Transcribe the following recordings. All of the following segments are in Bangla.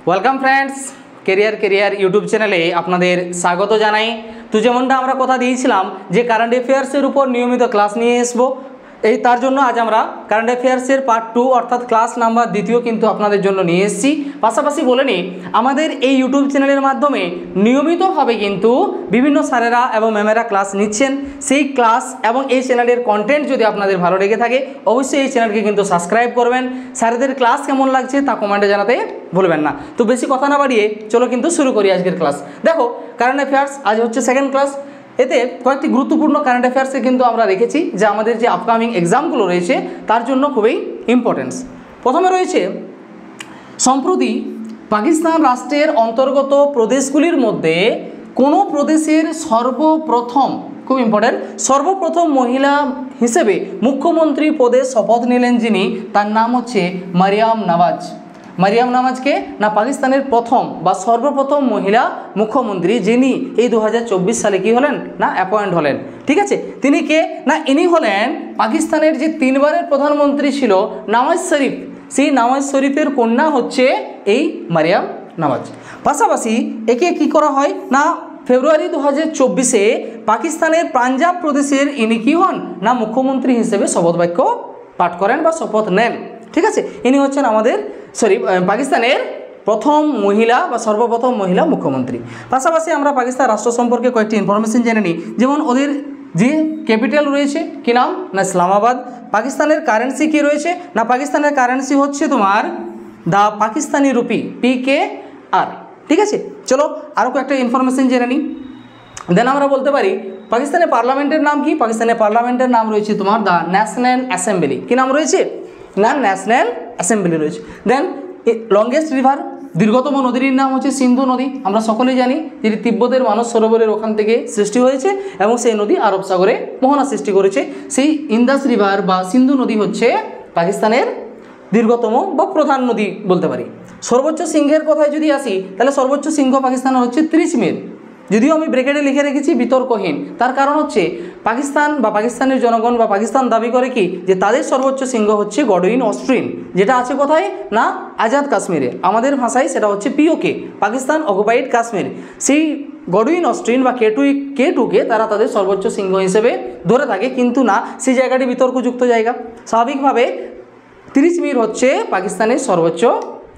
ওয়েলকাম ফ্রেন্ডস, কেরিয়ার ইউটিউব চ্যানেলে আপনাদের স্বাগত জানাই। তো যেমনটা আমরা কথা দিয়েছিলাম যে কারেন্ট অ্যাফেয়ার্সের উপর নিয়মিত ক্লাস নিয়ে আসবো, তার জন্য আজ আমরা কারেন্ট অ্যাফেয়ার্সের পার্ট 2 অর্থাৎ ক্লাস নাম্বার 2 কিন্তু আপনাদের জন্য নিয়ে এসেছি। পাশাপাশি বলে নিই, আমাদের এই ইউটিউব চ্যানেলের মাধ্যমে নিয়মিতভাবে কিন্তু বিভিন্ন স্যারেরা এবং ম্যামেরা ক্লাস নিচ্ছেন। সেই ক্লাস এবং এই চ্যানেলের কন্টেন্ট যদি আপনাদের ভালো লেগে থাকে অবশ্যই এই চ্যানেলকে কিন্তু সাবস্ক্রাইব করবেন। স্যারেদের ক্লাস কেমন লাগছে তা কমেন্টে জানাতে ভুলবেন না। তো বেশি কথা না বাড়িয়ে চলো কিন্তু শুরু করি আজকের ক্লাস। দেখো, কারেন্ট অ্যাফেয়ার্স আজ হচ্ছে সেকেন্ড ক্লাস। এতে কয়েকটি গুরুত্বপূর্ণ কারেন্ট অ্যাফেয়ার্সে কিন্তু আমরা রেখেছি যে আমাদের যে আপকামিং এক্সামগুলো রয়েছে তার জন্য খুবই ইম্পর্টেন্স। প্রথমে রয়েছে, সম্প্রতি পাকিস্তান রাষ্ট্রের অন্তর্গত প্রদেশগুলির মধ্যে কোনো প্রদেশের খুব ইম্পর্টেন্ট, সর্বপ্রথম মহিলা হিসেবে মুখ্যমন্ত্রী পদে শপথ নিলেন যিনি, তার নাম হচ্ছে মারিয়াম নওয়াজ। মারিয়াম নওয়াজকে না পাকিস্তানের প্রথম বা সর্বপ্রথম মহিলা মুখ্যমন্ত্রী যিনি এই 2024 সালে কি হলেন না অ্যাপয়েন্ট হলেন। ঠিক আছে, তিনি কে না ইনি হলেন পাকিস্তানের যে 3 বারের প্রধানমন্ত্রী ছিল নওয়াজ শরীফ, সেই নওয়াজ শরীফের কন্যা হচ্ছে এই মারিয়াম নওয়াজ। পাশাপাশি একে কি করা হয় না ফেব্রুয়ারি 2024-এ পাকিস্তানের পাঞ্জাব প্রদেশের ইনি কি হন না মুখ্যমন্ত্রী হিসেবে শপথ বাক্য পাঠ করেন বা শপথ নেন। ঠিক আছে, ইনি হচ্ছেন পাকিস্তানের প্রথম মহিলা বা সর্বপ্রথম মহিলা মুখ্যমন্ত্রী। পাশাপাশি আমরা পাকিস্তান রাষ্ট্র সম্পর্কে কয়েকটি ইনফরমেশন জেনে নিই। যেমন ওদের যে ক্যাপিটাল রয়েছে কি নাম না ইসলামাবাদ। পাকিস্তানের কারেন্সি কি রয়েছে না পাকিস্তানের কারেন্সি হচ্ছে তোমার দা পাকিস্তানি রুপি, PKR। ঠিক আছে, চলো আরও কয়েকটা ইনফরমেশন জেনে নিই। দেন আমরা বলতে পারি পাকিস্তানের পার্লামেন্টের নাম কি, পাকিস্তানের পার্লামেন্টের নাম রয়েছে তোমার দ্য ন্যাশনাল অ্যাসেম্বলি। কি নাম রয়েছে না ন্যাশনাল অ্যাসেম্বলি রয়েছে। দেন লংগেস্ট রিভার, দীর্ঘতম নদীর নাম হচ্ছে সিন্ধু নদী। আমরা সকলেই জানি যে তিব্বতের মানস সরোবরের ওখান থেকে সৃষ্টি হয়েছে এবং সেই নদী আরব সাগরে মোহনা সৃষ্টি করেছে। সেই ইন্দাস রিভার বা সিন্ধু নদী হচ্ছে পাকিস্তানের দীর্ঘতম বা প্রধান নদী বলতে পারি। সর্বোচ্চ সিংহের কথায় যদি আসি তাহলে সর্বোচ্চ সিংহ পাকিস্তানের হচ্ছে 30 মিল। যদিও আমি ব্রেকেটে লিখে রেখেছি বিতর্কহীন, তার কারণ হচ্ছে পাকিস্তান বা পাকিস্তানের জনগণ বা পাকিস্তান দাবি করে কি যে তাদের সর্বোচ্চ সিংহ হচ্ছে গডউইন অস্ট্রিন, যেটা আছে কোথায় না আজাদ কাশ্মীরে। আমাদের ভাষায় সেটা হচ্ছে POK, পাকিস্তান অকুপাইড কাশ্মীর। সেই গডউইন অস্ট্রিন বা K2কে তারা তাদের সর্বোচ্চ সিংহ হিসেবে ধরে থাকে, কিন্তু না, সেই জায়গাটি বিতর্কযুক্ত জায়গা। স্বাভাবিকভাবে 30 মিল হচ্ছে পাকিস্তানের সর্বোচ্চ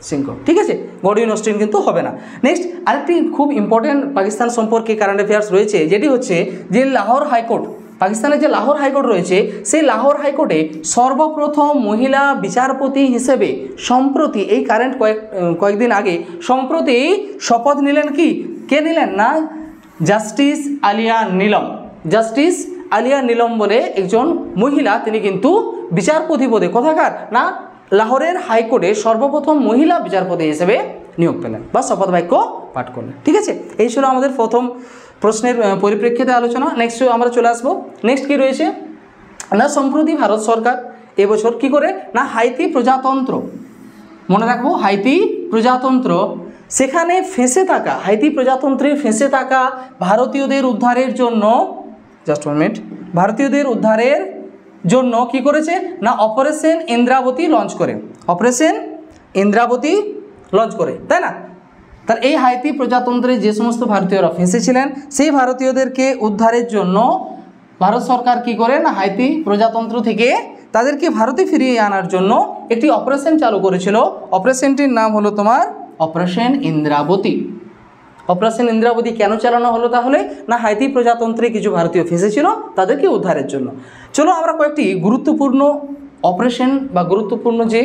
সিংহ। ঠিক আছে, গডউইন অস্ট্রিন কিন্তু হবে না। নেক্সট আরেকটি খুব ইম্পর্টেন্ট পাকিস্তান সম্পর্কে কারেন্ট অ্যাফেয়ার্স রয়েছে, যেটি হচ্ছে যে লাহোর হাইকোর্ট। পাকিস্তানের যে লাহোর হাইকোর্ট রয়েছে সেই লাহোর হাইকোর্টে সর্বপ্রথম মহিলা বিচারপতি হিসেবে সম্প্রতি এই কয়েকদিন আগে সম্প্রতি শপথ নিলেন কে নিলেন না জাস্টিস আলিয়া নীলম বলে একজন মহিলা, তিনি কিন্তু বিচারপতি পদে কোথাকার না লাহোরের হাইকোর্টে সর্বপ্রথম মহিলা বিচারপতি হিসেবে নিয়োগ পেলেন বা শপথ বাক্য পাঠ করলেন। ঠিক আছে, এই ছিল আমাদের প্রথম প্রশ্নের পরিপ্রেক্ষিতে আলোচনা। নেক্সট আমরা চলে আসবো। নেক্সট কি রয়েছে না সম্প্রতি ভারত সরকার এবছর কি করে না হাইতি প্রজাতন্ত্র, মনে রাখবো হাইতি প্রজাতন্ত্র, সেখানে হাইতি প্রজাতন্ত্রে ফেঁসে থাকা ভারতীয়দের উদ্ধারের জন্য কি করেছে না অপারেশন ইন্দ্রাবতী লঞ্চ করে, তাই না। তার এই হাইতি প্রজাতন্ত্রে যে সমস্ত ভারতীয়রা ফেঁসেছিলেন সেই ভারতীয়দেরকে উদ্ধারের জন্য ভারত সরকার কি করে না হাইতি প্রজাতন্ত্র থেকে তাদেরকে ভারতে ফিরিয়ে আনার জন্য একটি অপারেশন চালু করেছিল। অপারেশনটির নাম হলো তোমার অপারেশন ইন্দ্রাবতী। অপারেশন ইন্দ্রাবতী কেন চালানো হলো তাহলে না হাইতি প্রজাতন্ত্রে কিছু ভারতীয় ফেঁসেছিল তাদেরকে উদ্ধারের জন্য। চলো আমরা কয়েকটি গুরুত্বপূর্ণ অপারেশন বা গুরুত্বপূর্ণ যে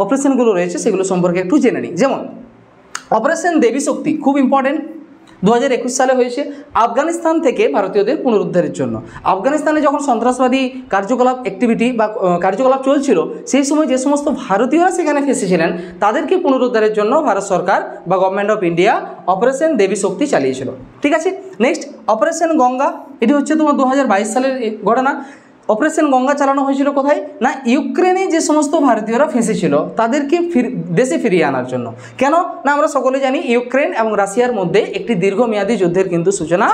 অপারেশনগুলো রয়েছে সেগুলো সম্পর্কে একটু জেনে নিই। যেমন অপারেশন দেবী শক্তি, খুব ইম্পর্টেন্ট, 2021 সালে হয়েছে আফগানিস্তান থেকে ভারতীয়দের পুনরুদ্ধারের জন্য। আফগানিস্তানে যখন সন্ত্রাসবাদী কার্যকলাপ চলছিল সেই সময় যে সমস্ত ভারতীয়রা সেখানে ফেঁসেছিলেন তাদেরকে পুনরুদ্ধারের জন্য ভারত সরকার বা গভর্নমেন্ট অফ ইন্ডিয়া অপারেশন দেবী শক্তি চালিয়েছিল। ঠিক আছে, নেক্সট অপারেশন গঙ্গা, এটি হচ্ছে তোমার 2022 সালের ঘটনা। অপারেশন গঙ্গা চালানো হয়েছিল কোথায় না ইউক্রেনে যে সমস্ত ভারতীয়রা ফেঁসেছিল তাদেরকে দেশে ফিরিয়ে আনার জন্য। কেন না আমরা সকলে জানি ইউক্রেন এবং রাশিয়ার মধ্যে একটি দীর্ঘমেয়াদী যুদ্ধের কিন্তু সূচনা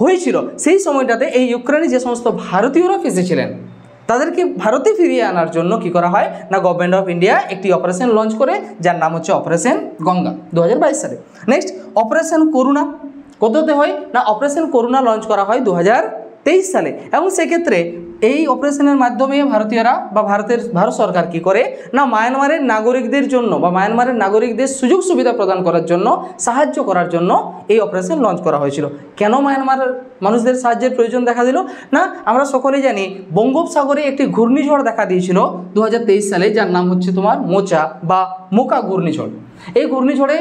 হয়েছিল। সেই সময়টাতে এই ইউক্রেনে যে সমস্ত ভারতীয়রা ফেঁসেছিলেন তাদেরকে ভারতে ফিরিয়ে আনার জন্য কি করা হয় না গভর্নমেন্ট অফ ইন্ডিয়া একটি অপারেশন লঞ্চ করে, যার নাম হচ্ছে অপারেশন গঙ্গা 2022 সালে। নেক্সট অপারেশন করুণা কততে হয় না অপারেশন করুণা লঞ্চ করা হয় 2023 সালে। এবং সেক্ষেত্রে এই অপারেশনের মাধ্যমে ভারতীয়রা বা ভারত সরকার কি করে না মায়ানমারের নাগরিকদের জন্য বা মায়ানমারের নাগরিকদের সুযোগ সুবিধা প্রদান করার জন্য, সাহায্য করার জন্য এই অপারেশন লঞ্চ করা হয়েছিল। কেন মায়ানমারের মানুষদের সাহায্যের প্রয়োজন দেখা দিল না আমরা সকলেই জানি বঙ্গোপসাগরে একটি ঘূর্ণিঝড় দেখা দিয়েছিল 2023 সালে, যার নাম হচ্ছে তোমার মোচা বা মোকা ঘূর্ণিঝড়। এই ঘূর্ণিঝড়ে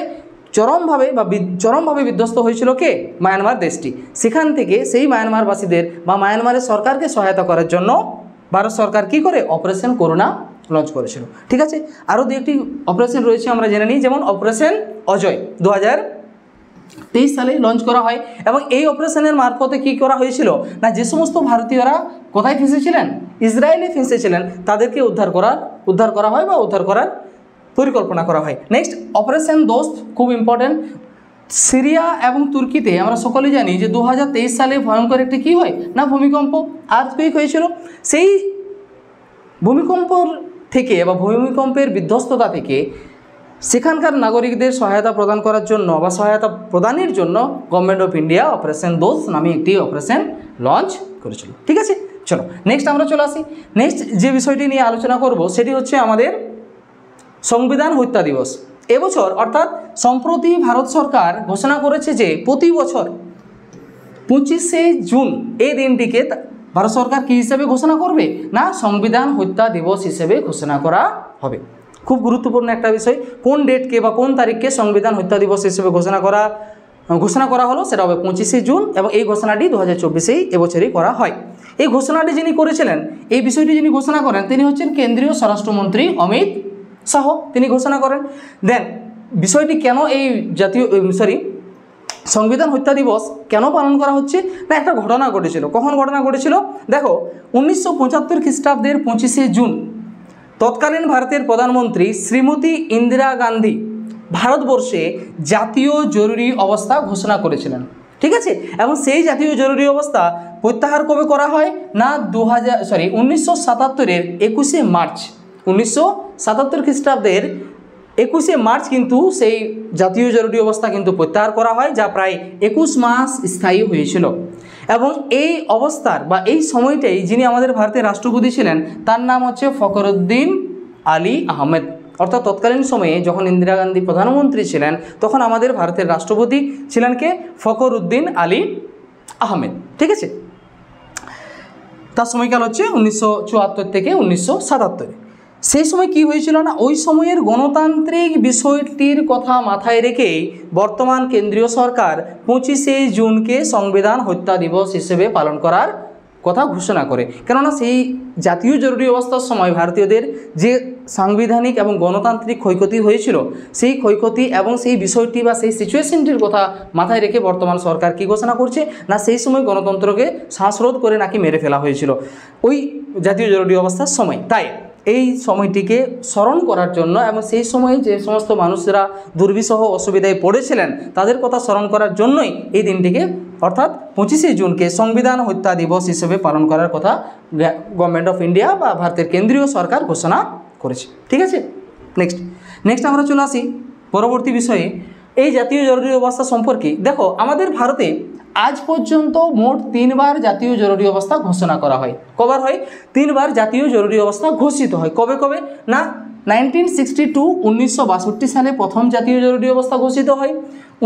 চরমভাবে বিধ্বস্ত হয়েছিল কে মায়ানমার দেশটি। সেখান থেকে সেই মায়ানমারবাসীদের বা মায়ানমারের সরকারকে সহায়তা করার জন্য ভারত সরকার কি করে অপারেশন করুণা লঞ্চ করেছিল। ঠিক আছে, আরও দু একটি অপারেশন রয়েছে আমরা জেনে নিই, যেমন অপারেশন অজয় 2023 সালে লঞ্চ করা হয়। এবং এই অপারেশনের মারফতে কি করা হয়েছিল না যে সমস্ত ভারতীয়রা কোথায় ফেঁসেছিলেন, ইসরায়েলে ফেঁসেছিলেন, তাদেরকে উদ্ধার করা হয় বা উদ্ধার করার পরিকল্পনা করা হয়। নেক্সট অপারেশন দোস্ত খুব ইম্পর্টেন্ট। সিরিয়া এবং তুর্কিতে আমরা সকলে জানি যে 2023 সালে ভয়ঙ্কর একটি কী হয় না ভূমিকম্প, আর্থকুয়েক হয়েছিল। সেই ভূমিকম্পর থেকে বা ভূমিকম্পের বিধ্বস্ততা থেকে সেখানকার নাগরিকদের সহায়তা প্রদান করার জন্য বা সহায়তা প্রদানের জন্য গভর্নমেন্ট অফ ইন্ডিয়া অপারেশন দোস্ত নামে একটি অপারেশন লঞ্চ করেছিল। ঠিক আছে, চলো নেক্সট আমরা চলে আসি। নেক্সট যে বিষয়টি নিয়ে আলোচনা করব সেটি হচ্ছে আমাদের সংবিধান হত্যা দিবস। এবছর অর্থাৎ সম্প্রতি ভারত সরকার ঘোষণা করেছে যে প্রতি বছর 25শে জুন এই দিনটিকে ভারত সরকার কী হিসেবে ঘোষণা করবে না সংবিধান হত্যা দিবস হিসেবে ঘোষণা করা হবে। খুব গুরুত্বপূর্ণ একটা বিষয়, কোন ডেটকে বা কোন তারিখকে সংবিধান হত্যা দিবস হিসেবে ঘোষণা করা হলো সেটা হবে 25শে জুন। এবং এই ঘোষণাটি 2024 এবছরই করা হয়। এই ঘোষণাটি যিনি করেছিলেন, এই বিষয়টি যিনি ঘোষণা করেন তিনি হচ্ছেন কেন্দ্রীয় স্বরাষ্ট্রমন্ত্রী অমিত শাহ, তিনি ঘোষণা করেন। দেন বিষয়টি কেন এই সংবিধান হত্যা দিবস কেন পালন করা হচ্ছে না একটা ঘটনা ঘটেছিল। কখন ঘটনা ঘটেছিল দেখো 1975 খ্রিস্টাব্দের 25শে জুন তৎকালীন ভারতের প্রধানমন্ত্রী শ্রীমতী ইন্দিরা গান্ধী ভারতবর্ষে জাতীয় জরুরি অবস্থা ঘোষণা করেছিলেন। ঠিক আছে, এবং সেই জাতীয় জরুরি অবস্থা প্রত্যাহার কবে করা হয় না 1977-এর 21শে মার্চ। 1977 খ্রিস্টাব্দের 21শে মার্চ কিন্তু সেই জাতীয় জরুরি অবস্থা কিন্তু প্রত্যাহার করা হয়, যা প্রায় 21 মাস স্থায়ী হয়েছিল। এবং এই অবস্থার বা এই সময়টাই যিনি আমাদের ভারতের রাষ্ট্রপতি ছিলেন তার নাম হচ্ছে ফখরুদ্দিন আলী আহমেদ। অর্থাৎ তৎকালীন সময়ে যখন ইন্দিরা গান্ধী প্রধানমন্ত্রী ছিলেন তখন আমাদের ভারতের রাষ্ট্রপতি ছিলেন কে ফখরুদ্দিন আলী আহমেদ। ঠিক আছে, তার সময়কাল হচ্ছে 1974 থেকে 1977। সেই সময় কি হয়েছিল না ওই সময়ের গণতান্ত্রিক বিষয়টির কথা মাথায় রেখেই বর্তমান কেন্দ্রীয় সরকার 25শে জুনকে সংবিধান হত্যা দিবস হিসেবে পালন করার কথা ঘোষণা করে। কেননা সেই জাতীয় জরুরি অবস্থার সময় ভারতীয়দের যে সাংবিধানিক এবং গণতান্ত্রিক ক্ষয়ক্ষতি হয়েছিল সেই ক্ষয়ক্ষতি এবং সেই বিষয়টি বা সেই সিচুয়েশনটির কথা মাথায় রেখে বর্তমান সরকার কি ঘোষণা করছে না সেই সময় গণতন্ত্রকে শ্বাসরোধ করে নাকি মেরে ফেলা হয়েছিল ওই জাতীয় জরুরি অবস্থার সময়। তাই এই সময়টিকে স্মরণ করার জন্য এবং সেই সময়ে যে সমস্ত মানুষরা দুর্বিষহ অসুবিধায় পড়েছিলেন তাদের কথা স্মরণ করার জন্যই এই দিনটিকে অর্থাৎ 25শে জুনকে সংবিধান হত্যা দিবস হিসেবে পালন করার কথা গভর্নমেন্ট অফ ইন্ডিয়া বা ভারতের কেন্দ্রীয় সরকার ঘোষণা করেছে। ঠিক আছে, নেক্সট আমরা চলে আসি পরবর্তী বিষয়ে এই জাতীয় জরুরি অবস্থা সম্পর্কে। দেখো আমাদের ভারতে আজ পর্যন্ত মোট 3বার জাতীয় জরুরি অবস্থা ঘোষণা করা হয়। কবার হয় 3বার জাতীয় জরুরি অবস্থা ঘোষিত হয়। কবে কবে না 1962 সালে প্রথম জাতীয় জরুরি অবস্থা ঘোষিত হয়,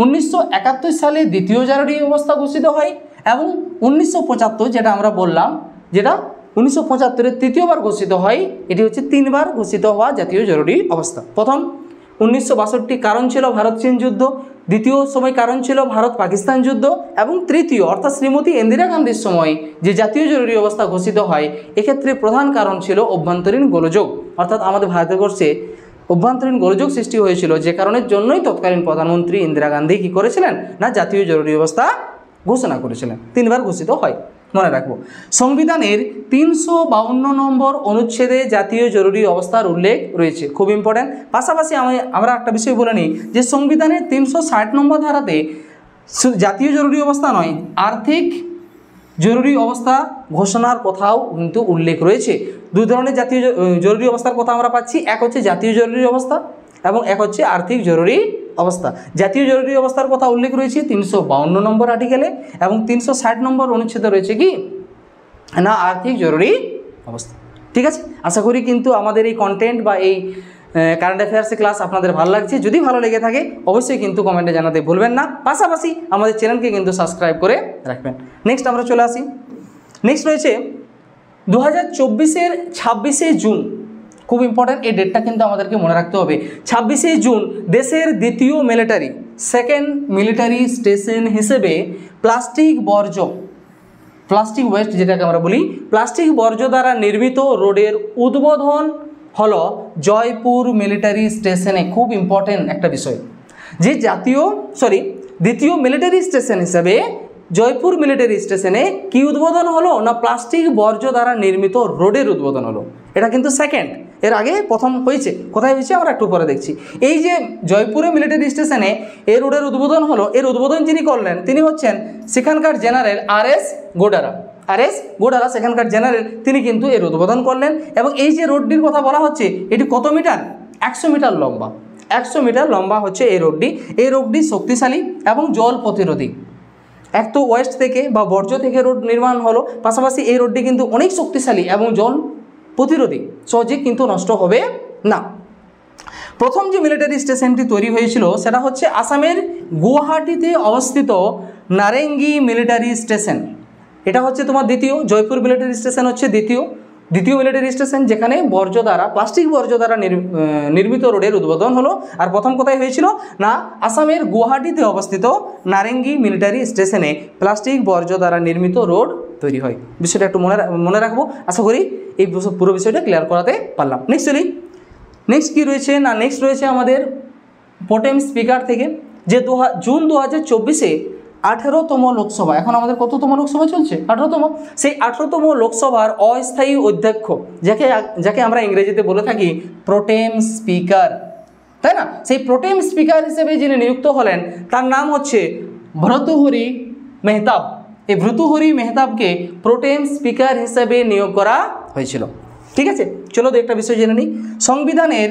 1971 সালে দ্বিতীয় জরুরি অবস্থা ঘোষিত হয় এবং 1975 যেটা আমরা বললাম যেটা 1975-এ তৃতীয়বার ঘোষিত হয়। এটি হচ্ছে 3বার ঘোষিত হওয়া জাতীয় জরুরি অবস্থা। প্রথম 1962 কারণ ছিল ভারত চীন যুদ্ধ, দ্বিতীয় সময় কারণ ছিল ভারত পাকিস্তান যুদ্ধ এবং তৃতীয় অর্থাৎ শ্রীমতী ইন্দিরা গান্ধীর সময় যে জাতীয় জরুরি অবস্থা ঘোষিত হয় এক্ষেত্রে প্রধান কারণ ছিল অভ্যন্তরীণ গোলযোগ। অর্থাৎ আমাদের ভারতবর্ষে অভ্যন্তরীণ গোলযোগ সৃষ্টি হয়েছিল, যে কারণের জন্যই তৎকালীন প্রধানমন্ত্রী ইন্দিরা গান্ধী কী করেছিলেন না জাতীয় জরুরি অবস্থা ঘোষণা করেছিলেন। 3বার ঘোষিত হয়, মনে রাখবো। সংবিধানের 352 নম্বর অনুচ্ছেদে জাতীয় জরুরি অবস্থার উল্লেখ রয়েছে, খুব ইম্পর্ট্যান্ট। পাশাপাশি আমরা একটা বিষয় বলে নিই যে সংবিধানের 360 নম্বর ধারাতে জাতীয় জরুরি অবস্থা নয় আর্থিক জরুরি অবস্থা ঘোষণার কথাও কিন্তু উল্লেখ রয়েছে। দুই ধরনের জাতীয় জরুরি অবস্থার কথা আমরা পাচ্ছি, এক হচ্ছে জাতীয় জরুরি অবস্থা এবং এক হচ্ছে আর্থিক জরুরি অবস্থা। জাতীয় জরুরি অবস্থার কথা উল্লেখ রয়েছে 352 নম্বর আর্টিকেলে এবং 360 নম্বর অনুচ্ছেদে রয়েছে কি না আর্থিক জরুরি অবস্থা। ঠিক আছে, আশা করি কিন্তু আমাদের এই কন্টেন্ট বা এই কারেন্ট অ্যাফেয়ার্সের ক্লাস আপনাদের ভালো লাগছে। যদি ভালো লেগে থাকে অবশ্যই কিন্তু কমেন্টে জানাতে ভুলবেন না, পাশাপাশি আমাদের চ্যানেলকে কিন্তু সাবস্ক্রাইব করে রাখবেন। নেক্সট আমরা চলে আসি। নেক্সট রয়েছে 2024-এর 26শে জুন, খুব ইম্পর্ট্যান্ট, এই ডেটটা কিন্তু আমাদেরকে মনে রাখতে হবে। 26শে জুন দেশের দ্বিতীয় সেকেন্ড মিলিটারি স্টেশন হিসেবে প্লাস্টিক ওয়েস্ট যেটাকে আমরা বলি, প্লাস্টিক বর্জ্য দ্বারা নির্মিত রোডের উদ্বোধন হলো জয়পুর মিলিটারি স্টেশনে। খুব ইম্পর্টেন্ট একটা বিষয় যে দ্বিতীয় মিলিটারি স্টেশন হিসেবে জয়পুর মিলিটারি স্টেশনে কি উদ্বোধন হলো না প্লাস্টিক বর্জ্য দ্বারা নির্মিত রোডের উদ্বোধন হলো। এটা কিন্তু সেকেন্ড, এর আগে প্রথম হয়েছে। কোথায় হয়েছে আমরা একটু পরে দেখছি। এই যে জয়পুরে মিলিটারি স্টেশনে এই রোডের উদ্বোধন হলো, এর উদ্বোধন যিনি করলেন তিনি হচ্ছেন সেখানকার জেনারেল আর.এস. গোডারা সেখানকার জেনারেল, তিনি কিন্তু এর উদ্বোধন করলেন। এবং এই যে রোডটির কথা বলা হচ্ছে এটি কত মিটার? 100 মিটার লম্বা। 100 মিটার লম্বা হচ্ছে এই রোডটি। এই রোডটি শক্তিশালী এবং জল প্রতিরোধী। এক তো ওয়েস্ট থেকে বা বর্জ্য থেকে রোড নির্মাণ হলো, পাশাপাশি এই রোডটি কিন্তু অনেক শক্তিশালী এবং জল প্রতিরোধী, সহজে কিন্তু নষ্ট হবে না। প্রথম যে মিলিটারি স্টেশনটি তৈরি হয়েছিল সেটা হচ্ছে আসামের গুয়াহাটিতে অবস্থিত নারেঙ্গি মিলিটারি স্টেশন। এটা হচ্ছে তোমার দ্বিতীয়, জয়পুর মিলিটারি স্টেশন হচ্ছে দ্বিতীয় মিলিটারি স্টেশন যেখানে প্লাস্টিক বর্জ্য দ্বারা নির্মিত রোডের উদ্বোধন হলো। আর প্রথম কোথায় হয়েছিল না আসামের গুয়াহাটিতে অবস্থিত নারেঙ্গি মিলিটারি স্টেশনে প্লাস্টিক বর্জ্য দ্বারা নির্মিত রোড তৈরি হয়। বিষয়টা একটু মনে রাখবো, আশা করি এই পুরো বিষয়টা ক্লিয়ার করাতে পারলাম। নেক্সট কি রয়েছে না নেক্সট রয়েছে আমাদের পোটেম স্পিকার থেকে যে জুন 2024-এ 18তম লোকসভা, এখন আমাদের কততম লোকসভা চলছে? 18তম। সেই 18তম লোকসভার অস্থায়ী অধ্যক্ষ যাকে আমরা ইংরেজিতে বলে থাকি প্রোটেম স্পিকার, তাই না? সেই প্রোটেম স্পিকার হিসেবে যিনি নিযুক্ত হলেন তার নাম হচ্ছে ভর্তুহরি মেহতাব। এই ভর্তুহরি মেহতাবকে প্রোটেম স্পিকার হিসেবে নিয়োগ করা হয়েছিল। ঠিক আছে, চলো একটা বিষয় জেনে নিই। সংবিধানের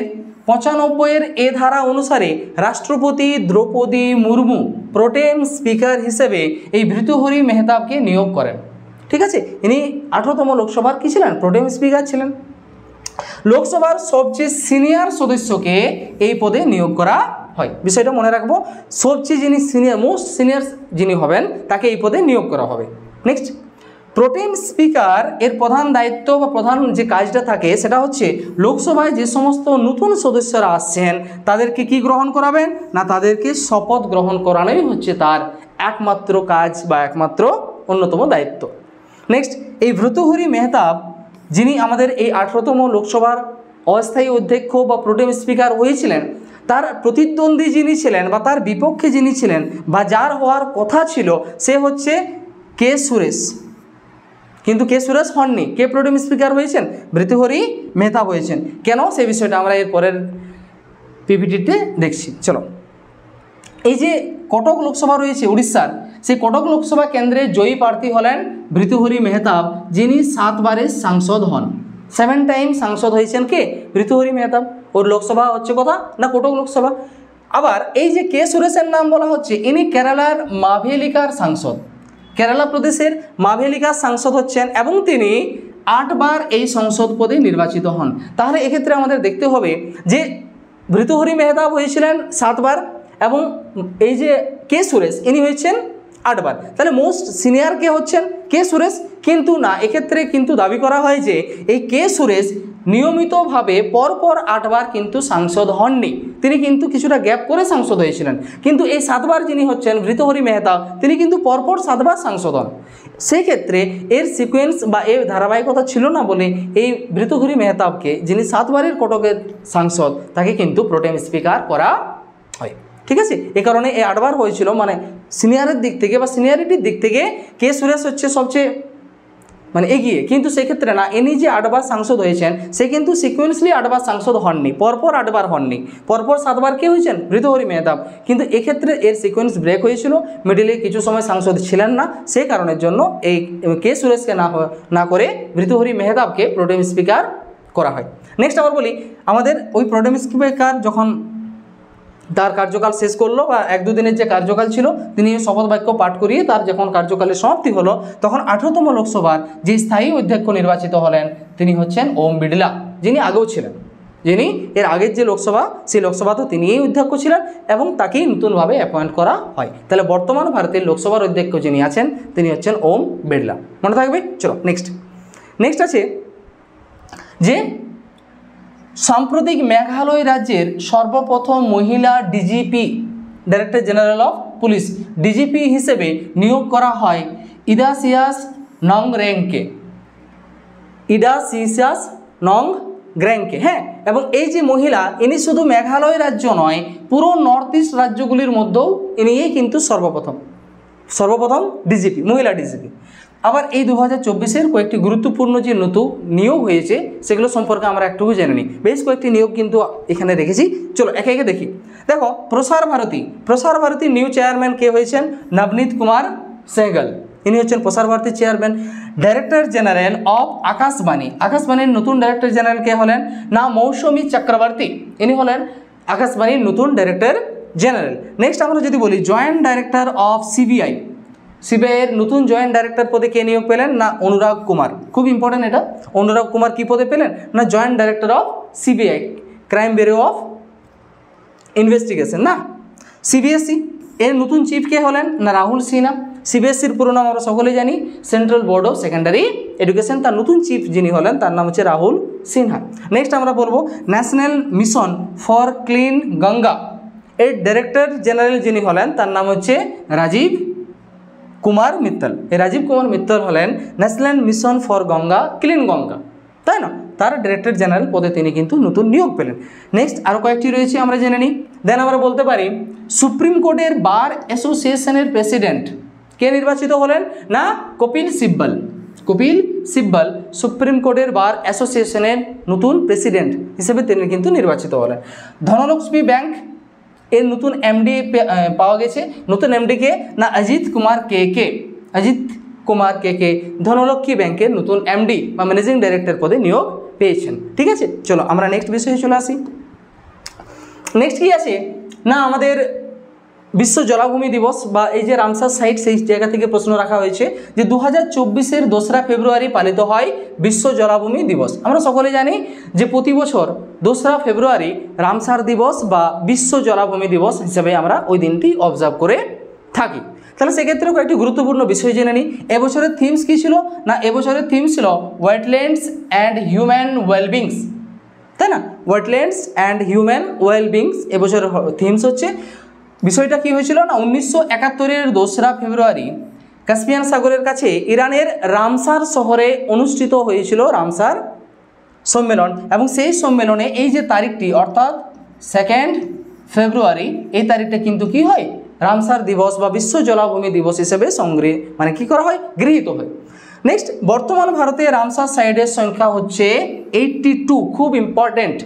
95-এর এ ধারা অনুসারে রাষ্ট্রপতি দ্রৌপদী মুর্মু প্রোটেম স্পিকার হিসেবে এই ভর্তুহরি মেহতাবকে নিয়োগ করেন। ঠিক আছে, ইনি 18তম লোকসভার কি ছিলেন? প্রোটেম স্পিকার ছিলেন। লোকসভার সবচেয়ে সিনিয়র সদস্যকে এই পদে নিয়োগ করা হয়। বিষয়টা মনে রাখবো, সবচেয়ে যিনি মোস্ট সিনিয়র যিনি হবেন তাকে এই পদে নিয়োগ করা হবে। নেক্সট, প্রোটেম স্পিকার এর প্রধান দায়িত্ব বা প্রধান যে কাজটা থাকে সেটা হচ্ছে লোকসভায় যে সমস্ত নতুন সদস্যরা আসছেন তাদেরকে কি গ্রহণ করাবেন না তাদেরকে শপথ গ্রহণ করানোই হচ্ছে তার একমাত্র কাজ বা একমাত্র অন্যতম দায়িত্ব। নেক্সট, এই ভর্তুহরি মেহতাব যিনি আমাদের এই 18তম লোকসভার অস্থায়ী অধ্যক্ষ বা প্রোটেম স্পিকার হয়েছিলেন, তার প্রতিদ্বন্দ্বী যিনি ছিলেন বা তার বিপক্ষে যিনি ছিলেন বা যার হওয়ার কথা ছিল সে হচ্ছে কে সুরেশ। কিন্তু কে সুরেশ হননি, কে প্রোটেম স্পিকার হয়েছেন? ভর্তুহরি মেহতাব হয়েছেন। কেন? সেই বিষয়টা আমরা এর পরের পিপিটিতে দেখছি। চলো, এই যে কটক লোকসভা রয়েছে উড়িষ্যার, সেই কটক লোকসভা কেন্দ্রে জয়ী প্রার্থী হলেন ভর্তুহরি মেহতাব, যিনি 7 বারের সাংসদ হন। 7 টাইম সাংসদ হয়েছেন কে? ভর্তুহরি মেহতাব। ওর লোকসভা হচ্ছে কথা না কটক লোকসভা। আবার এই যে কে সুরেশের নাম বলা হচ্ছে, ইনি কেরালার মাভেলিকার সাংসদ, কেরালা প্রদেশের মাভেলিকার সাংসদ হচ্ছেন এবং তিনি 8 বার এই সংসদ পদে নির্বাচিত হন। তাহলে এক্ষেত্রে আমাদের দেখতে হবে যে ভর্তুহরি মেহতাব হয়েছিলেন 7 বার এবং এই যে কে সুরেশ ইনি হয়েছেন 8 বার। তাহলে মোস্ট সিনিয়র কে হচ্ছেন? কে সুরেশ। কিন্তু না, এক্ষেত্রে কিন্তু দাবি করা হয় যে এই কে সুরেশ নিয়মিতভাবে পরপর 8 বার কিন্তু সাংসদ হননি, তিনি কিন্তু কিছুটা গ্যাপ করে সাংসদ হয়েছিলেন। কিন্তু এই 7 বার যিনি হচ্ছেন ভর্তুহরি মেহতাব, তিনি কিন্তু পরপর 7 বার সাংসদ হন। সেই ক্ষেত্রে এর সিকোয়েন্স বা এর ধারাবাহিকতা ছিল না বলে এই ভর্তুহরি মেহতাবকে, যিনি 7 বারের কটকের সাংসদ, তাকে কিন্তু প্রোটেম স্পিকার করা হয়। ঠিক আছে, এ কারণে এই 8 বার হয়েছিল, মানে সিনিয়রের দিক থেকে বা সিনিয়রিটির দিক থেকে কে সুরেশ হচ্ছে সবচেয়ে মানে এগিয়ে, কিন্তু সেক্ষেত্রে না, ইনি যে 8বার সাংসদ হয়েছেন সে কিন্তু সিকুয়েন্সলি 8বার সাংসদ হননি, পরপর 8বার হননি, পরপর 7বার কে হয়েছেন? ভৃতহরি মেহতাব। কিন্তু এক্ষেত্রে এর সিকোয়েন্স ব্রেক হয়েছিল, মিডিলে কিছু সময় সাংসদ ছিলেন না, সেই কারণের জন্য এই কে সুরেশকে না করে ভৃতহরি মেহতাবকে প্রোটেম স্পিকার করা হয়। নেক্সট আবার বলি, আমাদের ওই প্রোটেম স্পিকার যখন তার কার্যকাল শেষ করলো বা 1-2 দিনের যে কার্যকাল ছিল, তিনি শপথ বাক্য পাঠ করিয়ে তার যখন কার্যকালের সমাপ্তি হলো, তখন 18তম লোকসভার যে স্থায়ী অধ্যক্ষ নির্বাচিত হলেন তিনি হচ্ছেন ওম বিড়লা, যিনি আগেও ছিলেন, যিনি এর আগের যে লোকসভা সেই লোকসভাতেও তিনিই অধ্যক্ষ ছিলেন এবং তাকেই নতুনভাবে অ্যাপয়েন্ট করা হয়। তাহলে বর্তমান ভারতের লোকসভার অধ্যক্ষ যিনি আছেন তিনি হচ্ছেন ওম বিড়লা, মনে থাকবে। চলো নেক্সট আছে যে সাম্প্রতিক মেঘালয় রাজ্যের সর্বপ্রথম মহিলা DGP, director general of police, DGP হিসেবে নিয়োগ করা হয় ইদাসিয়াস নংগ্রেংকে, ইদাসিয়াস নংগ্রেংকে। হ্যাঁ, এবং এই যে মহিলা, ইনি শুধু মেঘালয় রাজ্য নয়, পুরো নর্থ ইস্ট রাজ্যগুলির মধ্যেও ইনিই কিন্তু সর্বপ্রথম ডিজিপি, মহিলা ডিজিপি। আবার এই 2024-এর কয়েকটি গুরুত্বপূর্ণ যে নতুন নিয়োগ হয়েছে সেগুলো সম্পর্কে আমরা একটু জেনে নিই। বেশ কয়েকটি নিয়োগ কিন্তু এখানে রেখেছি, চলো একে একে দেখি। দেখো, প্রসার ভারতী নিউ চেয়ারম্যান কে হয়েছেন? নবনীত কুমার সেহগল, ইনি হচ্ছেন প্রসার ভারতীর চেয়ারম্যান। ডাইরেক্টর জেনারেল অফ আকাশবাণীর নতুন ডাইরেক্টর জেনারেল কে হলেন? না মৌসুমী চক্রবর্তী, ইনি হলেন আকাশবাণীর নতুন ডাইরেক্টর জেনারেল। নেক্সট আমরা যদি বলি জয়েন্ট ডাইরেক্টর অফ সিবিআই এর নতুন জয়েন্ট ডাইরেক্টর পদে কে নিয়োগ পেলেন? না অনুরাগ কুমার, খুব ইম্পর্টেন্ট এটা। অনুরাগ কুমার কি পদে পেলেন? না joint director of CBI, crime bureau of investigation, না সিবিএসই। এর নতুন চিফ কে হলেন? না রাহুল সিনহা। সিবিএসইর পুরো নাম আমরা সকলেই জানি, central board of secondary education. তার নতুন চিফ যিনি হলেন তার নাম হচ্ছে রাহুল সিনহা। নেক্সট আমরা বলবো national mission for clean Ganga, এর ডাইরেক্টর জেনারেল যিনি হলেন তার নাম হচ্ছে রাজীব কুমার মিত্তল। এই রাজীব কুমার মিত্তল হলেন national mission for Ganga, clean Ganga, তাই না? তার ডাইরেক্টর জেনারেল পদে তিনি কিন্তু নতুন নিয়োগ পেলেন। নেক্সট আরও কয়েকটি রয়েছে, আমরা জেনে নিই। দেন আমরা বলতে পারি সুপ্রিম কোর্টের বার অ্যাসোসিয়েশনের প্রেসিডেন্ট কে নির্বাচিত হলেন? না কপিল সিব্বল সুপ্রিম কোর্টের বার অ্যাসোসিয়েশনের নতুন প্রেসিডেন্ট হিসেবে তিনি কিন্তু নির্বাচিত হলেন। ধনলক্ষ্মী ব্যাংক এর নতুন এমডি পাওয়া গেছে, নতুন এমডিকে? না অজিত কুমার কে ধনলক্ষ্মী ব্যাংকের নতুন এমডি বা ম্যানেজিং ডাইরেক্টর পদে নিয়োগ পেয়েছেন। ঠিক আছে, চলো আমরা নেক্সট বিষয়ে চলে আসি। নেক্সট কি আছে? না আমাদের বিশ্ব জলাভূমি দিবস বা এই যে রামসার সাইট, সেই জায়গা থেকে প্রশ্ন রাখা হয়েছে যে 2024-এর 2রা ফেব্রুয়ারি পালিত হয় বিশ্ব জলাভূমি দিবস। আমরা সকলে জানি যে প্রতি বছর 2রা ফেব্রুয়ারি রামসার দিবস বা বিশ্ব জলাভূমি দিবস হিসেবে আমরা ওই দিনটি অবজার্ভ করে থাকি। তাহলে সেক্ষেত্রেও কয়েকটি গুরুত্বপূর্ণ বিষয় জেনে নিই। এবছরের থিমস কী ছিল? না এবছরের থিম ছিল ওয়েটল্যান্ডস অ্যান্ড হিউম্যান ওয়েলবিংস, তাই না? ওয়েটল্যান্ডস অ্যান্ড হিউম্যান ওয়েলবিংস এবছরের থিমস হচ্ছে। বিষয়টা কি হয়েছিল? না 1971-এর 2রা ফেব্রুয়ারি কাস্পিয়ান সাগরের কাছে ইরানের রামসার শহরে অনুষ্ঠিত হয়েছিল রামসার সম্মেলন, এবং সেই সম্মেলনে এই যে তারিখটি অর্থাৎ 2 ফেব্রুয়ারি, এই তারিখটা কিন্তু কি হয়? রামসার দিবস বা বিশ্ব জলাভূমি দিবস হিসেবে কি করা হয়? গৃহীত হয়। নেক্সট, বর্তমান ভারতে রামসার সাইটের সংখ্যা হচ্ছে 82, খুব ইম্পর্টেন্ট।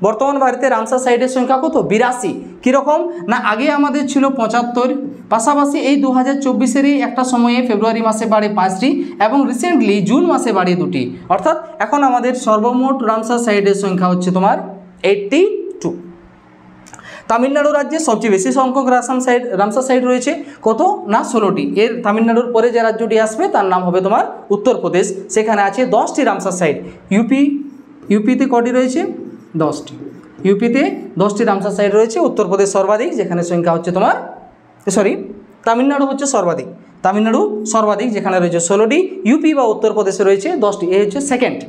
বর্তমান ভারতে রামসার সাইটের সংখ্যা কত? 82। কীরকম? না আগে আমাদের ছিল 75, পাশাপাশি এই 2024-এরই একটা সময়ে ফেব্রুয়ারি মাসে বাড়ে 5টি এবং রিসেন্টলি জুন মাসে বাড়ে 2টি, অর্থাৎ এখন আমাদের সর্বমোট রামসার সাইটের সংখ্যা হচ্ছে তোমার 82। তামিলনাড়ু রাজ্যে সবচেয়ে বেশি সংখ্যক রামসার সাইট রয়েছে, কত? না 16টি। এর তামিলনাড়ুর পরে যে রাজ্যটি আসবে তার নাম হবে তোমার উত্তরপ্রদেশ, সেখানে আছে 10টি রামসার সাইট। ইউপিতে কটি রয়েছে? 10টি। ইউপিতে 10টি রামসার সাইট রয়েছে, উত্তরপ্রদেশ সর্বাধিক, যেখানে সংখ্যা হচ্ছে তোমার তামিলনাড়ু হচ্ছে সর্বাধিক যেখানে রয়েছে 16টি, ইউপি বা উত্তরপ্রদেশে রয়েছে 10টি, এই হচ্ছে সেকেন্ড।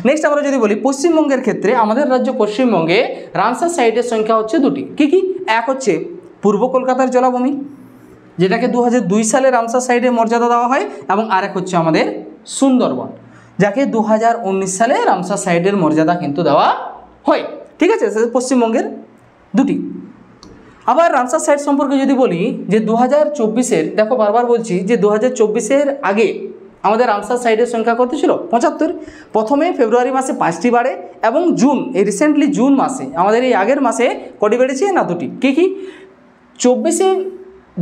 নেক্সট আমরা যদি বলি পশ্চিমবঙ্গের ক্ষেত্রে, আমাদের রাজ্য পশ্চিমবঙ্গে রামসার সাইটের সংখ্যা হচ্ছে 2টি। কি? এক হচ্ছে পূর্ব কলকাতার জলাভূমি, যেটাকে 2002 সালে রামসার সাইটের মর্যাদা দেওয়া হয়, এবং আরেক হচ্ছে আমাদের সুন্দরবন, যাকে 2019 সালে রামসার সাইটের মর্যাদা কিন্তু দেওয়া হয়। ঠিক আছে, পশ্চিমবঙ্গের 2টি। আবার রামসার সাইট সম্পর্কে যদি বলি যে 2024-এর, দেখো বারবার বলছি যে 2024-এর আগে আমাদের রামসার সাইটের সংখ্যা কত ছিল? 75। প্রথমে ফেব্রুয়ারি মাসে 5টি বাড়ে এবং জুন, এই রিসেন্টলি জুন মাসে, আমাদের এই আগের মাসে কটি বেড়েছে? না 2টি। কী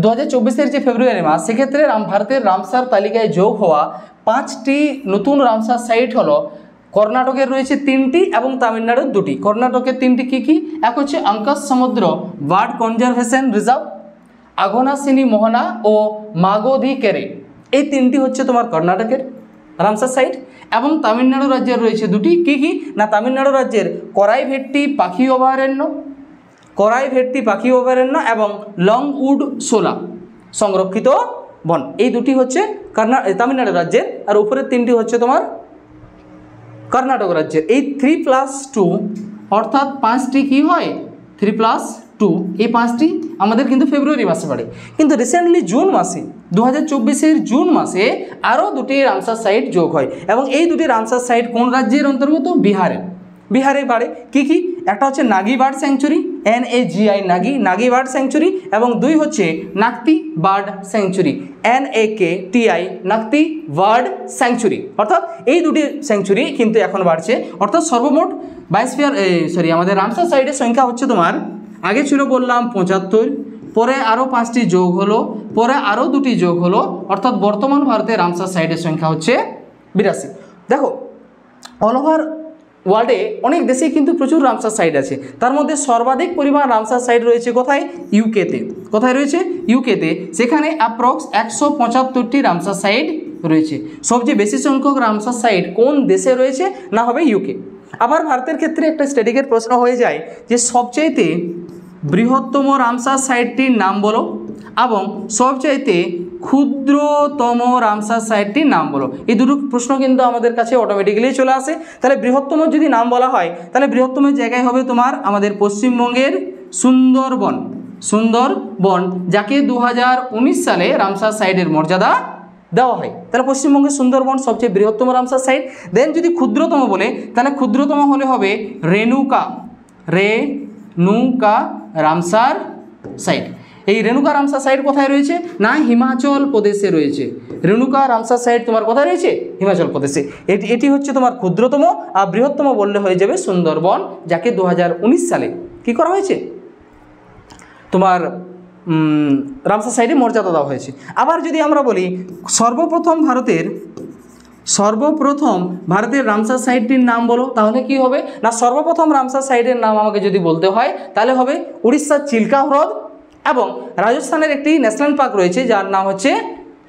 2024 যে ফেব্রুয়ারি মাস, সেক্ষেত্রে ভারতের রামসার তালিকায় যোগ হওয়া 5টি নতুন রামসার সাইট হলো কর্ণাটকের রয়েছে 3টি এবং তামিলনাড়ুর 2টি। কর্ণাটকের 3টি কী? এক হচ্ছে আঙ্কাস সমুদ্র বার্ড কনজারভেশন রিজার্ভ, আঘনাসিনী মোহনা ও মাগোধিকেরে, এই 3টি হচ্ছে তোমার কর্ণাটকের রামসার সাইট। এবং তামিলনাড়ু রাজ্যের রয়েছে 2টি। কী? না তামিলনাড়ু রাজ্যের করাইভেট্টি পাখি অভয়ারণ্য, করাইভেট্টি পাখি অভয়ারণ্য এবং লংউড সোলা সংরক্ষিত বন, এই 2টি হচ্ছে তামিলনাড়ু রাজ্যের, আর উপরের 3টি হচ্ছে তোমার কর্ণাটক রাজ্যের। এই 3+2 অর্থাৎ 5টি কী হয়? 3+2, এই 5টি আমাদের কিন্তু ফেব্রুয়ারি মাসে বাড়ে। কিন্তু রিসেন্টলি জুন মাসে, 2024-এর জুন মাসে আরও 2টি রামসার সাইট যোগ হয় এবং এই 2টি রামসার সাইট কোন রাজ্যের অন্তর্গত? বিহারে বাড়ে। কী? একটা হচ্ছে Nagi bird sanctuary, NAGI Nagi bird sanctuary, এবং 2 হচ্ছে Nakti bird sanctuary, NAKTI Nakti bird sanctuary. অর্থাৎ এই 2টি স্যাংচুরি কিন্তু এখন বাড়ছে। অর্থাৎ সর্বমোট আমাদের রামসার সাইটের সংখ্যা হচ্ছে তোমার, আগে ছিল বললাম 75, পরে আরও 5টি যোগ হলো, পরে আরও 2টি যোগ হলো, অর্থাৎ বর্তমান ভারতের রামসার সাইটের সংখ্যা হচ্ছে 82। দেখো, অল ওভার ওয়ার্ল্ডে অনেক দেশেই কিন্তু প্রচুর রামসার সাইট আছে। তার মধ্যে সর্বাধিক পরিমাণ রামসার সাইট রয়েছে কোথায়? ইউকেতে। কোথায় রয়েছে? ইউকেতে। সেখানে অ্যাপ্রক্স 175টি রামসার সাইট রয়েছে। সবচেয়ে বেশি সংখ্যক রামসার সাইট কোন দেশে রয়েছে? না হবে ইউকে। আবার ভারতের ক্ষেত্রে একটা স্ট্যাটিকের প্রশ্ন হয়ে যায় যে সবচাইতে বৃহত্তম রামসার সাইটটির নাম বলো এবং সবচাইতে ক্ষুদ্রতম রামসার সাইটটির নাম বলো। এই দুটো প্রশ্ন কিন্তু আমাদের কাছে অটোমেটিক্যালি চলে আসে। তাহলে বৃহত্তম যদি নাম বলা হয়, তাহলে বৃহত্তমের জায়গায় হবে তোমার আমাদের পশ্চিমবঙ্গের সুন্দরবন, যাকে 2019 সালে রামসার সাইটের মর্যাদা দেওয়া হয়। তাহলে পশ্চিমবঙ্গের সুন্দরবন সবচেয়ে বৃহত্তম রামসার সাইট। দেন যদি ক্ষুদ্রতম বলে, তাহলে ক্ষুদ্রতম হলে হবে রেণুকা রামসার সাইট। এই রেণুকা রামসার সাইট কোথায় রয়েছে? না হিমাচল প্রদেশে রয়েছে। রেণুকা রামসার সাইট তোমার কোথায় রয়েছে? হিমাচল প্রদেশে। এটি হচ্ছে তোমার ক্ষুদ্রতম, আর বৃহত্তম বললে হয়ে যাবে সুন্দরবন, যাকে 2019 সালে কী করা হয়েছে? তোমার রামসার সাইটে মর্যাদা দেওয়া হয়েছে। আবার যদি আমরা বলি সর্বপ্রথম ভারতের রামসার সাইটটির নাম বলো, তাহলে কি হবে? না সর্বপ্রথম রামসার সাইটের নাম আমাকে যদি বলতে হয়, তাহলে হবে উড়িষ্যার চিল্কা হ্রদ এবং রাজস্থানের একটি ন্যাশনাল পার্ক রয়েছে যার নাম হচ্ছে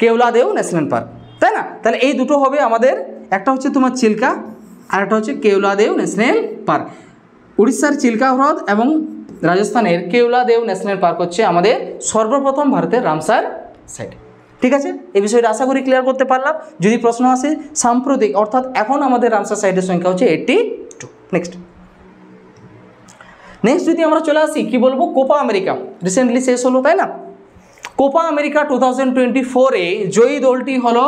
কেওলাদেও ন্যাশনাল পার্ক, তাই না? তাহলে এই দুটো হবে আমাদের, একটা হচ্ছে তোমার চিল্কা আর একটা হচ্ছে কেওলাদেও ন্যাশনাল পার্ক। উড়িষ্যার চিল্কা হ্রদ এবং রাজস্থানের কেওলাদেও ন্যাশনাল পার্ক হচ্ছে আমাদের সর্বপ্রথম ভারতের রামসার সাইট। ঠিক আছে, এই বিষয়টা আশা করি ক্লিয়ার করতে পারলাম। যদি প্রশ্ন আসে সাম্প্রতিক, অর্থাৎ এখন আমাদের রামসার সাইটের সংখ্যা হচ্ছে 82। নেক্সট যদি আমরা চলে আসি, কি বলবো, কোপা আমেরিকা রিসেন্টলি শেষ হলো, তাই না? কোপা আমেরিকা 2024-এ জয়ী দলটি হলো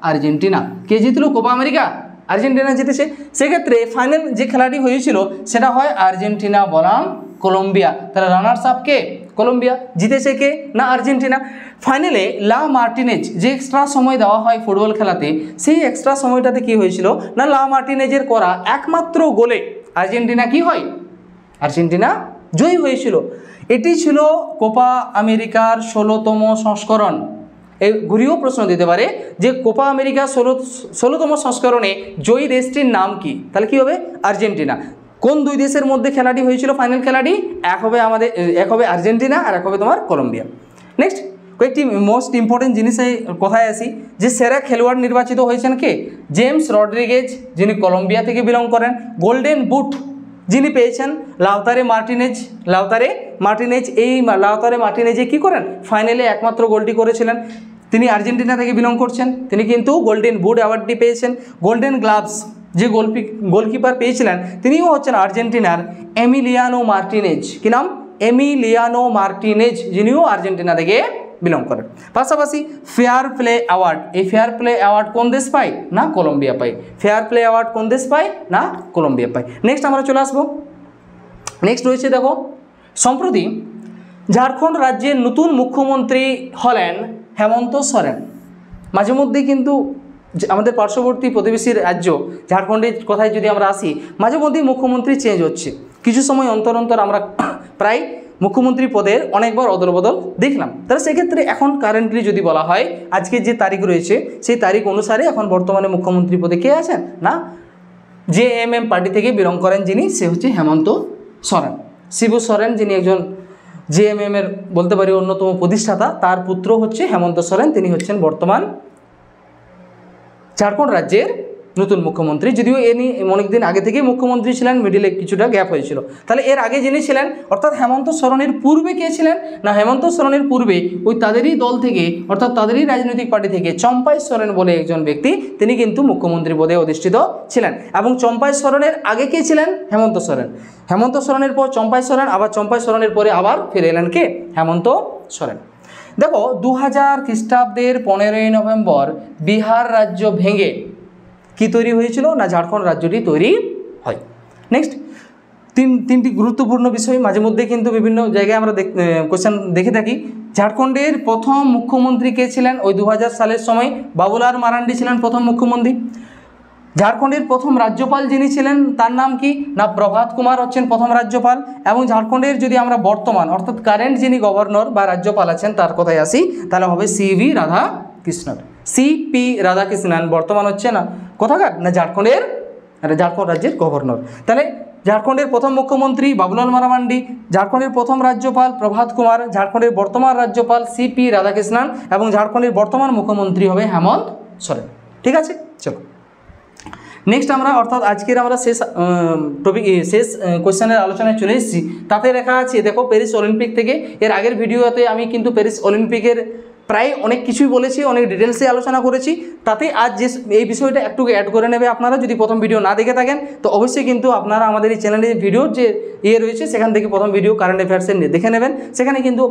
আর্জেন্টিনা। কে জিতলো? কোপা আমেরিকা, আর্জেন্টিনা জিতেছে। সেক্ষেত্রে ফাইনাল যে খেলাটি হয়েছিল সেটা হয় আর্জেন্টিনা বনাম কলম্বিয়া। তাহলে রানার্স আপ কে? কলম্বিয়া। জিতেছে কে? না আর্জেন্টিনা। ফাইনালে লা মার্টিনেজ, যে এক্সট্রা সময় দেওয়া হয় ফুটবল খেলাতে, সেই এক্সট্রা সময়টাতে কি হয়েছিল না লা মার্টিনেজের করা একমাত্র গোলে আর্জেন্টিনা কি হয়? আর্জেন্টিনা জয়ী হয়েছিল। এটি ছিল কোপা আমেরিকার 16তম সংস্করণ। এই ঘুরিয়েও প্রশ্ন দিতে পারে যে কোপা আমেরিকা 16তম সংস্করণে জয়ী দেশটির নাম কি? তাহলে কি হবে? আর্জেন্টিনা। কোন দুই দেশের মধ্যে খেলাটি হয়েছিল? ফাইনাল খেলাটি এক হবে আর্জেন্টিনা আর এক হবে তোমার কলম্বিয়া। নেক্সট কয়েকটি মোস্ট ইম্পর্টেন্ট জিনিসের কথায় আসি, যে সেরা খেলোয়াড় নির্বাচিত হয়েছেন কে? জেমস রড্রিগেজ, যিনি কলম্বিয়া থেকে বিলং করেন। গোল্ডেন বুট যিনি পেয়েছেন লাউতারে মার্টিনেজ। এই লাউতারে মার্টিনেজে কী করেন? ফাইনালে একমাত্র গোলটি করেছিলেন। তিনি আর্জেন্টিনা থেকে বিলং করছেন, তিনি কিন্তু গোল্ডেন বুট অ্যাওয়ার্ডটি পেয়েছেন। গোল্ডেন গ্লাভস যে গোলকিপার পেয়েছিলেন তিনিও হচ্ছেন আর্জেন্টিনার এমিলিয়ানো মার্টিনেজ। কী নাম? এমিলিয়ানো মার্টিনেজ, যিনিও আর্জেন্টিনা থেকে বিলং করেন। পাশাপাশি ফেয়ার প্লে অ্যাওয়ার্ড, এই ফেয়ার প্লে অ্যাওয়ার্ড কোন দেশ পায়? না কলম্বিয়া পায়। ফেয়ার প্লে অ্যাওয়ার্ড কোন দেশ পায়? না কলম্বিয়া পায়। নেক্সট আমরা চলে আসবো। নেক্সট রয়েছে দেখো, সম্প্রতি ঝাড়খণ্ড রাজ্যের নতুন মুখ্যমন্ত্রী হলেন হেমন্ত সোরেন। মাঝে মধ্যেই কিন্তু আমাদের পার্শ্ববর্তী প্রতিবেশী রাজ্য ঝাড়খণ্ডের কথায় যদি আমরা আসি, মাঝে মধ্যেই মুখ্যমন্ত্রী চেঞ্জ হচ্ছে, কিছু সময় অন্তর অন্তর আমরা প্রায় মুখ্যমন্ত্রী পদের অনেকবার অদলবদল দেখলাম। তাহলে সেক্ষেত্রে এখন কারেন্টলি যদি বলা হয় আজকে যে তারিখ রয়েছে সেই তারিখ অনুসারে এখন বর্তমানে মুখ্যমন্ত্রী পদে কে আছেন না জেএমএম পার্টি থেকে বিলং করেন যিনি, সে হচ্ছে হেমন্ত সোরেন। শিবু সোরেন যিনি একজন জেএমএম এর বলতে পারি অন্যতম প্রতিষ্ঠাতা, তার পুত্র হচ্ছে হেমন্ত সোরেন, তিনি হচ্ছেন বর্তমান ঝাড়খণ্ড রাজ্যের নতুন মুখ্যমন্ত্রী। যদিও এনি অনেকদিন আগে থেকেই মুখ্যমন্ত্রী ছিলেন, মিডিলে কিছুটা গ্যাপ হয়েছিল। তাহলে এর আগে যিনি ছিলেন অর্থাৎ হেমন্ত সোরেনের পূর্বে কে ছিলেন না হেমন্ত সোরেনের পূর্বে ওই তাদেরই দল থেকে অর্থাৎ তাদেরই রাজনৈতিক পার্টি থেকে চম্পাই সোরেন বলে একজন ব্যক্তি, তিনি কিন্তু মুখ্যমন্ত্রী পদে অধিষ্ঠিত ছিলেন। এবং চম্পাই সোরেনের আগে কে ছিলেন হেমন্ত সোরেন, হেমন্ত সোরেনের পর চম্পাই সোরেন, আবার চম্পাই সোরেনের পরে আবার ফিরে এলেন কে হেমন্ত সোরেন। দেখো 2000 খ্রিস্টাব্দের 15ই নভেম্বর বিহার রাজ্য ভেঙে কি তৈরি হয়েছিল না ঝাড়খণ্ড রাজ্যটি তৈরি হয়। নেক্সট তিনটি গুরুত্বপূর্ণ বিষয় মাঝে মধ্যে কিন্তু বিভিন্ন জায়গায় আমরা কোশ্চেন দেখে থাকি। ঝাড়খণ্ডের প্রথম মুখ্যমন্ত্রী কে ছিলেন ওই 2000 সালের সময় বাবুলাল মারান্ডি ছিলেন প্রথম মুখ্যমন্ত্রী। ঝাড়খণ্ডের প্রথম রাজ্যপাল যিনি ছিলেন তার নাম কি না প্রভাত কুমার হচ্ছেন প্রথম রাজ্যপাল। এবং ঝাড়খণ্ডের যদি আমরা বর্তমান অর্থাৎ কারেন্ট যিনি গভর্নর বা রাজ্যপাল আছেন তার কথায় আসি তাহলে হবে সিভি রাধাকৃষ্ণন, সিপি রাধাকৃষ্ণন বর্তমান হচ্ছে না কোথাকার না ঝাড়খণ্ড রাজ্যের গভর্নর। তাহলে ঝাড়খণ্ডের প্রথম মুখ্যমন্ত্রী বাবুলাল মারান্ডি, ঝাড়খণ্ডের প্রথম রাজ্যপাল প্রভাত কুমার, ঝাড়খণ্ডের বর্তমান রাজ্যপাল সিপি রাধাকৃষ্ণন এবং ঝাড়খণ্ডের বর্তমান মুখ্যমন্ত্রী হবে হেমন্ত সোরেন। ঠিক আছে, চলো নেক্সট আমরা অর্থাৎ আজকের আমরা শেষ কোয়েশ্চেনের আলোচনায় চলে এসেছি। তাতে লেখা আছে দেখো প্যারিস অলিম্পিক থেকে, এর আগের ভিডিওতে আমি কিন্তু প্যারিস অলিম্পিকের প্রায় অনেক কিছুই বলেছি, অনেক ডিটেলসে আলোচনা করেছি। তাতে আজ যে এই বিষয়টা একটু অ্যাড করে নেবে আপনারা, যদি প্রথম ভিডিও না দেখে থাকেন তো অবশ্যই কিন্তু আপনারা আমাদের এই চ্যানেলের ভিডিওর যে রয়েছে সেখান থেকে প্রথম ভিডিও কারেন্ট অ্যাফেয়ার্সের দেখে নেবেন। সেখানে কিন্তু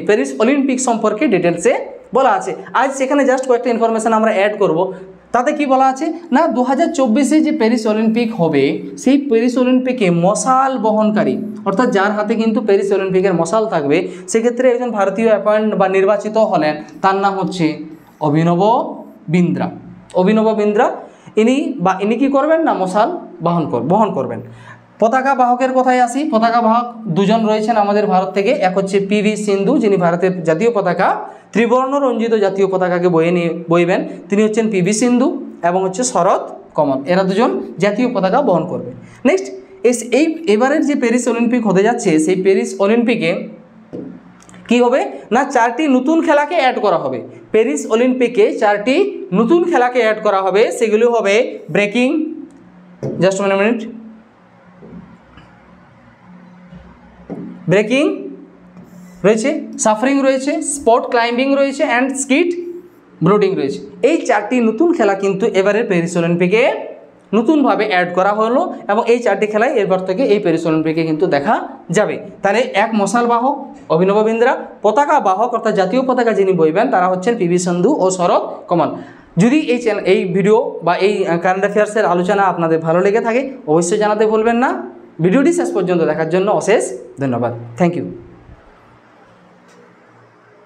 প্যারিস অলিম্পিক সম্পর্কে ডিটেলসে বলা আছে। আজ সেখানে জাস্ট কয়েকটা ইনফরমেশান আমরা অ্যাড করব। তাতে কি বলা আছে না 2024 যে প্যারিস অলিম্পিক হবে সেই প্যারিস অলিম্পিকে মশাল বহনকারী অর্থাৎ যার হাতে কিন্তু প্যারিস অলিম্পিকের মশাল থাকবে সেক্ষেত্রে একজন ভারতীয় অ্যাপয়েন্ট বা নির্বাচিত হলেন, তার নাম হচ্ছে অভিনব বিন্দ্রা। অভিনব বিন্দ্রা ইনি কি করবেন না মশাল বহন করবেন। পতাকা বাহকের কথায় আসি, পতাকা বাহক দুজন রয়েছেন আমাদের ভারত থেকে, এক হচ্ছে পিভি সিন্ধু যিনি ভারতের জাতীয় পতাকা ত্রিবর্ণ রঞ্জিত জাতীয় পতাকাকে বইবেন, তিনি হচ্ছেন পিভি সিন্ধু এবং হচ্ছে শরৎ কমল, এরা দুজন জাতীয় পতাকা বহন করবে। নেক্সট এবারের যে প্যারিস অলিম্পিক হতে যাচ্ছে সেই প্যারিস অলিম্পিকে কি হবে না 4টি নতুন খেলাকে অ্যাড করা হবে। প্যারিস অলিম্পিকে 4টি নতুন খেলাকে অ্যাড করা হবে, সেগুলো হবে ব্রেকিং, জাস্ট মিনিট, ব্রেকিং রয়েছে, সাফারিং রয়েছে, স্পট ক্লাইম্বিং রয়েছে অ্যান্ড স্কিট ব্রোডিং রয়েছে। এই 4টি নতুন খেলা কিন্তু এবারের প্যারিস অলিম্পিকে নতুনভাবে অ্যাড করা হলো এবং এই 4টি খেলায় এরপর থেকে এই প্যারিস অলিম্পিকে কিন্তু দেখা যাবে। তাহলে এক মশাল বাহক অভিনব বিন্দ্রা, পতাকা বাহক অর্থাৎ জাতীয় পতাকা যিনি বইবেন তারা হচ্ছেন পিভি সিন্ধু ও শরৎ কমল। যদি এই ভিডিও বা এই কারেন্ট অ্যাফেয়ার্সের আলোচনা আপনাদের ভালো লেগে থাকে অবশ্যই জানাতে ভুলবেন না। ভিডিওটি শেষ পর্যন্ত দেখার জন্য অশেষ ধন্যবাদ। Thank you.